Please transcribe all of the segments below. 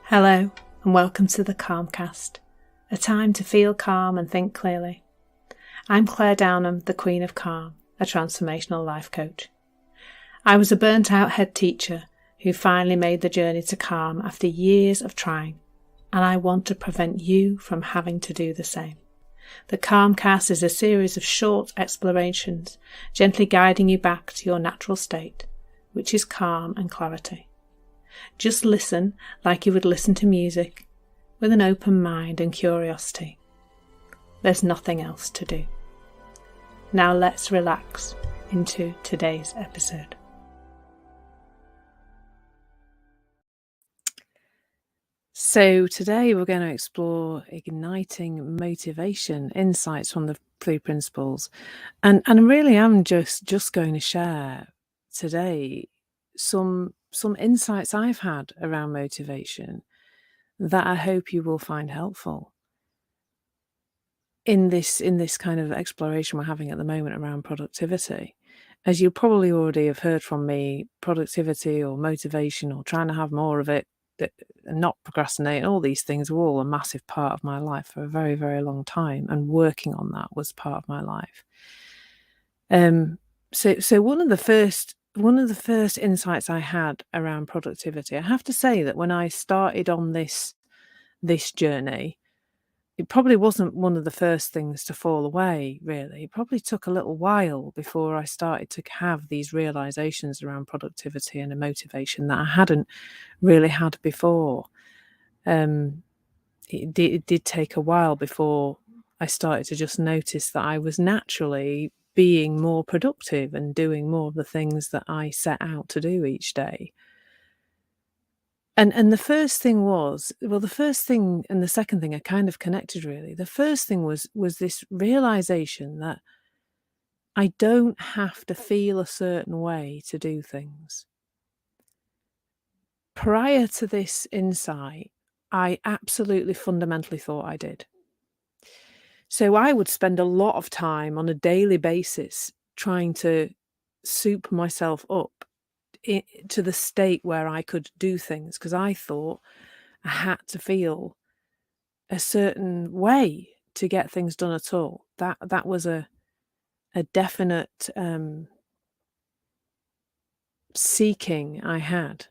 Hello and welcome to the Calmcast, a time to feel calm and think clearly. I'm Clare, the Queen of Calm, a transformational life coach. I was a burnt-out head teacher who finally made the journey to calm after years of trying, and I want to prevent you from having to do the same. The Calmcast is a series of short explorations, gently guiding you back to your natural state, which is calm and clarity. Just listen like you would listen to music, with an open mind and curiosity. There's nothing else to do. Now let's relax into today's episode. So today we're going to explore igniting motivation, insights from the 3 principles. And really I'm just going to share today some insights I've had around motivation that I hope you will find helpful in this kind of exploration we're having at the moment around productivity. As you probably already have heard from me, productivity or motivation or trying to have more of it and not procrastinate, all these things were all a massive part of my life for a very, very long time, and working on that was part of my life. So one of the first insights I had around productivity, I have to say that when I started on this journey, it probably wasn't one of the first things to fall away, really. It probably took a little while before I started to have these realizations around productivity and a motivation that I hadn't really had before. It did take a while before I started to just notice that I was naturally being more productive and doing more of the things that I set out to do each day. And the first thing was, well, the first thing and the second thing are kind of connected, really. The first thing was this realization that I don't have to feel a certain way to do things. Prior to this insight, I absolutely fundamentally thought I did. So I would spend a lot of time on a daily basis trying to soup myself up to the state where I could do things, because I thought I had to feel a certain way to get things done at all. That was a definite seeking I had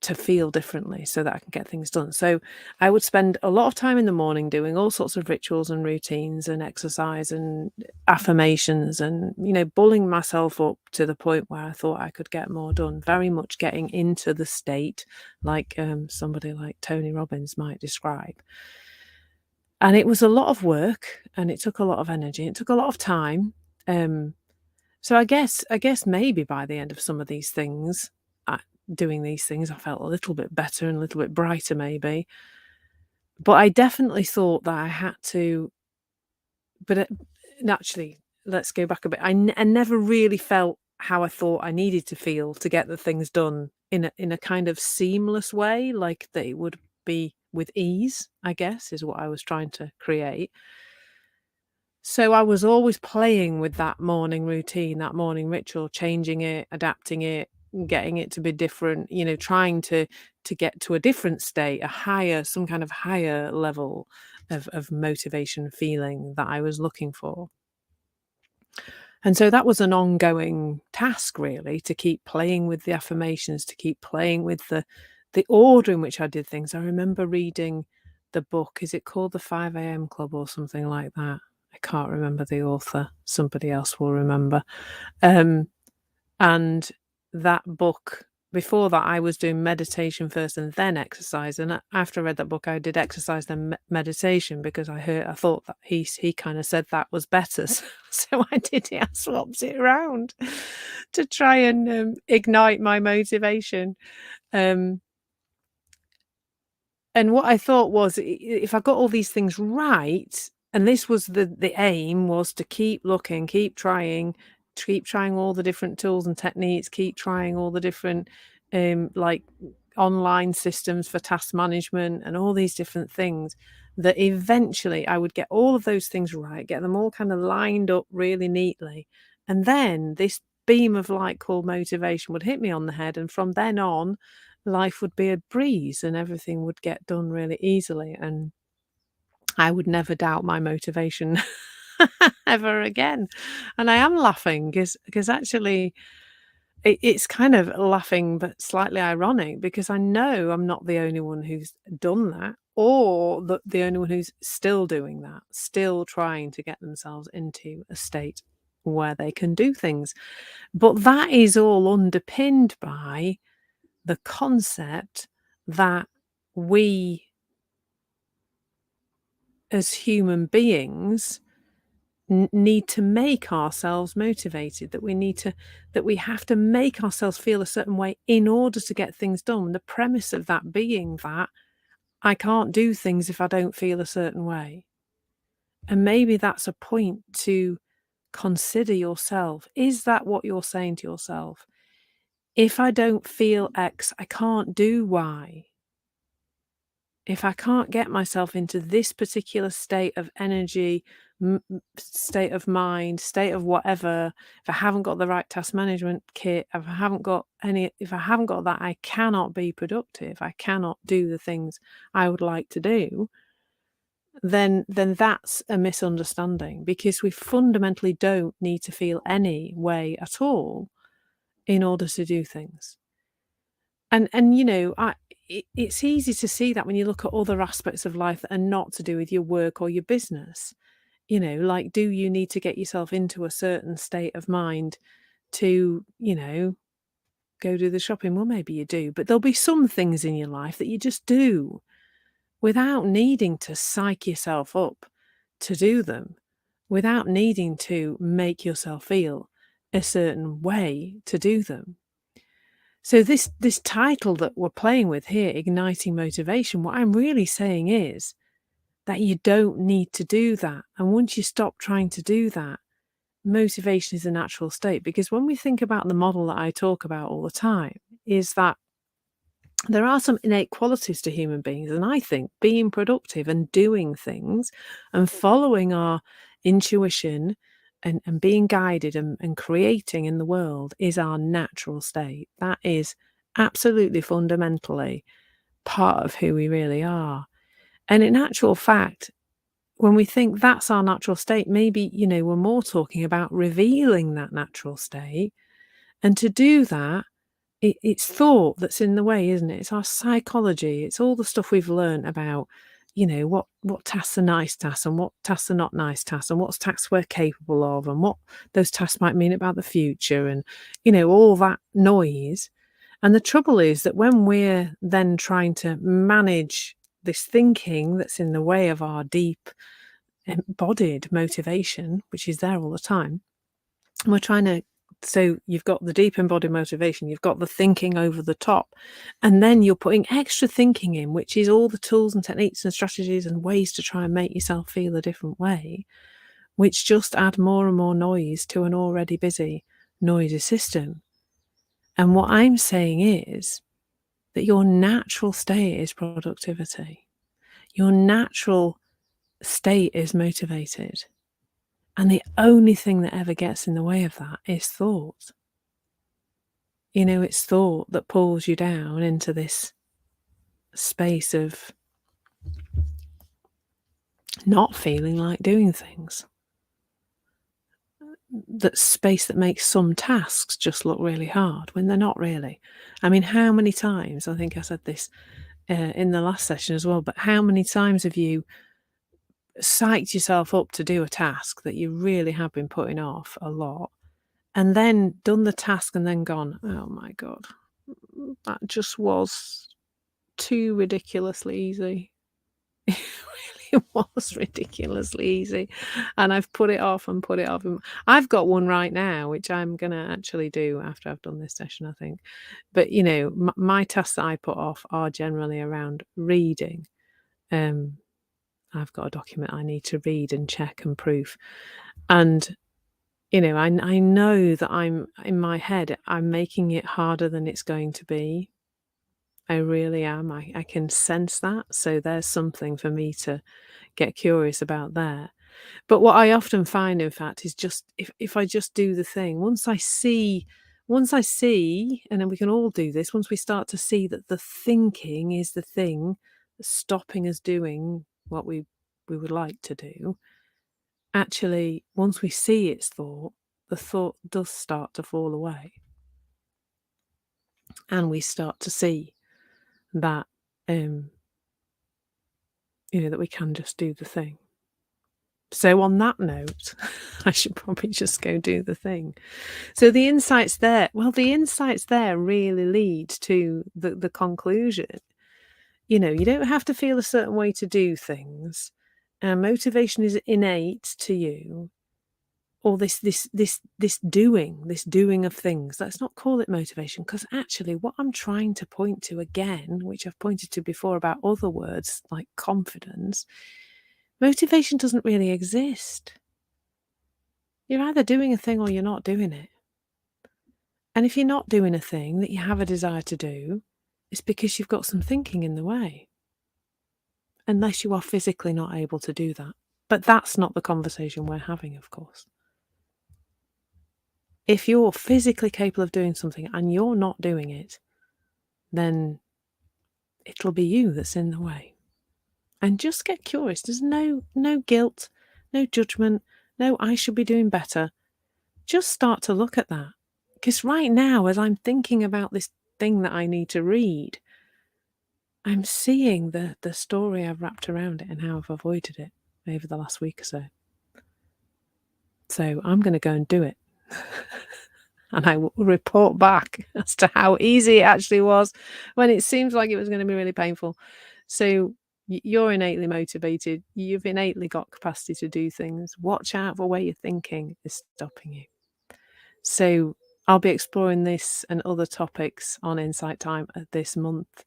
to feel differently so that I can get things done. So I would spend a lot of time in the morning doing all sorts of rituals and routines and exercise and affirmations and, bullying myself up to the point where I thought I could get more done, very much getting into the state like somebody like Tony Robbins might describe. And it was a lot of work, and it took a lot of energy. It took a lot of time. So I guess maybe by the end of some of these things, doing these things, I felt a little bit better and a little bit brighter maybe. But I definitely thought that I had to, but actually, let's go back a bit. I never really felt how I thought I needed to feel to get the things done in a kind of seamless way, like that it would be with ease, I guess, is what I was trying to create. So I was always playing with that morning routine, that morning ritual, changing it, adapting it, getting it to be different, trying to get to a different state, some kind of higher level of motivation feeling that I was looking for. And so that was an ongoing task, really, to keep playing with the affirmations, to keep playing with the order in which I did things. I remember reading the book, is it called The 5 a.m. Club or something like that? I can't remember the author. Somebody else will remember. And that book, before that, I was doing meditation first and then exercise. And after I read that book, I did exercise then meditation, because I thought that he kind of said that was better. So I did it. I swapped it around to try and ignite my motivation. And what I thought was, if I got all these things right, and this was the aim, was to keep looking, keep trying all the different tools and techniques, keep trying all the different like online systems for task management and all these different things, that eventually I would get all of those things right, get them all kind of lined up really neatly, and then this beam of light called motivation would hit me on the head, and from then on, life would be a breeze and everything would get done really easily, and I would never doubt my motivation ever again. And I am laughing because actually it's kind of laughing but slightly ironic because I know I'm not the only one who's done that or the only one who's still doing that, still trying to get themselves into a state where they can do things. But that is all underpinned by the concept that we as human beings need to make ourselves motivated, that we have to make ourselves feel a certain way in order to get things done. The premise of that being that I can't do things if I don't feel a certain way. And maybe that's a point to consider yourself. Is that what you're saying to yourself? If I don't feel X, I can't do Y. If I can't get myself into this particular state of energy, state of mind, state of whatever, if I haven't got the right task management kit, if I haven't got that, I cannot be productive. I cannot do the things I would like to do. Then that's a misunderstanding because we fundamentally don't need to feel any way at all in order to do things. And it's easy to see that when you look at other aspects of life that are not to do with your work or your business. Like, do you need to get yourself into a certain state of mind to, go do the shopping? Well, maybe you do, but there'll be some things in your life that you just do without needing to psych yourself up to do them, without needing to make yourself feel a certain way to do them. So this title that we're playing with here, igniting motivation, what I'm really saying is that you don't need to do that. And once you stop trying to do that, motivation is a natural state. Because when we think about the model that I talk about all the time, is that there are some innate qualities to human beings. And I think being productive and doing things and following our intuition and being guided and creating in the world is our natural state. That is absolutely fundamentally part of who we really are. And in actual fact, when we think that's our natural state, maybe, we're more talking about revealing that natural state. And to do that, it's thought that's in the way, isn't it? It's our psychology. It's all the stuff we've learned about, what tasks are nice tasks and what tasks are not nice tasks and what tasks we're capable of and what those tasks might mean about the future and, all that noise. And the trouble is that when we're then trying to manage this thinking that's in the way of our deep embodied motivation, which is there all the time, and we're trying to so you've got the deep embodied motivation, you've got the thinking over the top, and then you're putting extra thinking in, which is all the tools and techniques and strategies and ways to try and make yourself feel a different way, which just add more and more noise to an already busy, noisy system. And what I'm saying is that your natural state is productivity. Your natural state is motivated. And the only thing that ever gets in the way of that is thought. It's thought that pulls you down into this space of not feeling like doing things. That space that makes some tasks just look really hard when they're not really. I mean, how many times, I think I said this in the last session as well, but how many times have you psyched yourself up to do a task that you really have been putting off a lot and then done the task and then gone, oh my God, that just was too ridiculously easy. It really was ridiculously easy. And I've put it off and put it off. I've got one right now, which I'm going to actually do after I've done this session, I think. But, my tasks that I put off are generally around reading. I've got a document I need to read and check and proof. And, I know that I'm in my head, I'm making it harder than it's going to be. I really am. I can sense that. So there's something for me to get curious about there. But what I often find, in fact, is just if I just do the thing, once I see once I see, and then we can all do this, once we start to see that the thinking is the thing that's stopping us doing what we would like to do, actually, once we see its thought, the thought does start to fall away. And we start to see that, that we can just do the thing. So on that note, I should probably just go do the thing. So the insights there, really lead to the conclusion. You don't have to feel a certain way to do things. Motivation is innate to you. Or this doing of things. Let's not call it motivation, because actually what I'm trying to point to again, which I've pointed to before about other words like confidence, motivation doesn't really exist. You're either doing a thing or you're not doing it. And if you're not doing a thing that you have a desire to do, it's because you've got some thinking in the way. Unless you are physically not able to do that. But that's not the conversation we're having, of course. If you're physically capable of doing something and you're not doing it, then it'll be you that's in the way. And just get curious. There's no guilt, no judgment, no I should be doing better. Just start to look at that. Because right now, as I'm thinking about this thing that I need to read, I'm seeing the story I've wrapped around it and how I've avoided it over the last week or so. So I'm going to go and do it. And I will report back as to how easy it actually was when it seems like it was going to be really painful. So you're innately motivated. You've innately got capacity to do things. Watch out for where your thinking is stopping you. So I'll be exploring this and other topics on Insight Time this month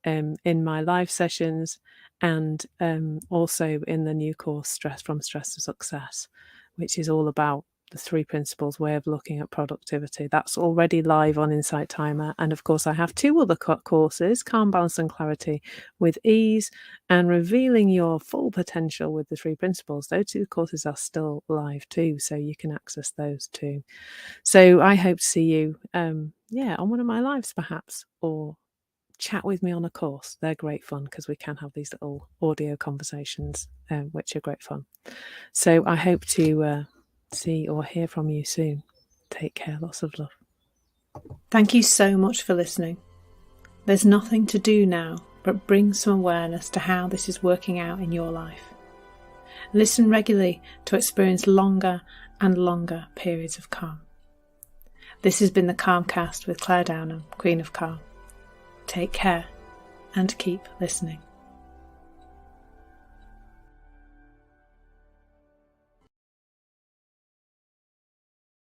in my live sessions, and also in the new course, From Stress to Success, which is all about the 3 principles way of looking at productivity. That's already live on Insight Timer. And of course, I have 2 other courses, Calm, Balance and Clarity with Ease, and Revealing Your Full Potential with the 3 principles. Those 2 courses are still live too, so you can access those too. So I hope to see you, on one of my lives perhaps, or chat with me on a course. They're great fun because we can have these little audio conversations, which are great fun. So I hope to see or hear from you soon. Take care. Lots of love. Thank you so much for listening. There's nothing to do now but bring some awareness to how this is working out in your life. Listen regularly to experience longer and longer periods of calm. This has been the Calmcast with Clare Downham, Queen of Calm. Take care and keep listening.